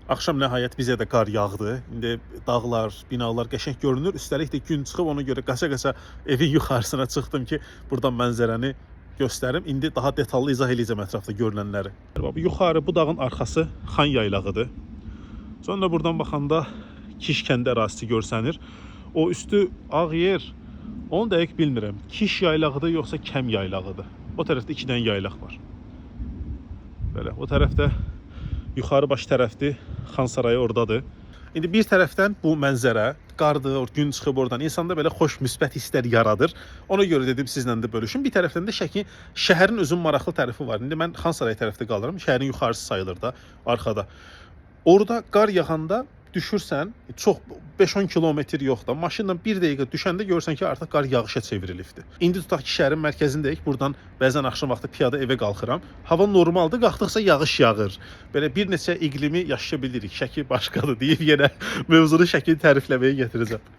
Axşam nəhayət bizə də qar yağdı. İndi dağlar, binalar qəşəng görünür. Üstəlik də gün çıxıb, ona görə qaça-qaça evin yuxarısına çıxdım ki, buradan mənzərəni göstərim. İndi daha detallı izah edəcəm ətrafda görünənləri. Yuxarı bu dağın arxası Xan yaylağıdır. Sonra buradan baxanda Kiş kəndi ərazisi görsənir. O üstü ağ yer, onu dəqiq bilmirəm. Kiş yaylağıdır yoxsa Kəm yaylağıdır. O tərəfdə 2 dənə yaylaq var. Belə, o tərəfdə yuxarı baş tərəfdir. Xan sarayı oradadır. İndi bir tərəfdən bu mənzərə, qardır, gün çıxıb oradan insanda belə xoş, müsbət hisslər yaradır. Ona görə dedim sizlə də bölüşüm. Bir tərəfdən də Şəki şəhərin özünün maraqlı tərəfi var. İndi mən Xan sarayı tərəfdə qalıram. Şəhərin yuxarısı sayılır da arxada. Orada qar yağanda düşürsən, çox 5-10 kilometr yox da, maşınla 1 dəqiqə düşəndə görürsən ki, artıq qar yağışa çevrilibdir. İndi tutaq ki, şəhərin mərkəzindəyik. Buradan bəzən axşam vaxtı piyada evə qalxıram. Hava normaldır, qalxdıqsa yağış yağır. Belə bir neçə iqlimi yaşaya bilirik. Şəki başqadır deyib yenə mövzunu Şəkini tərifləməyə gətirəcəm.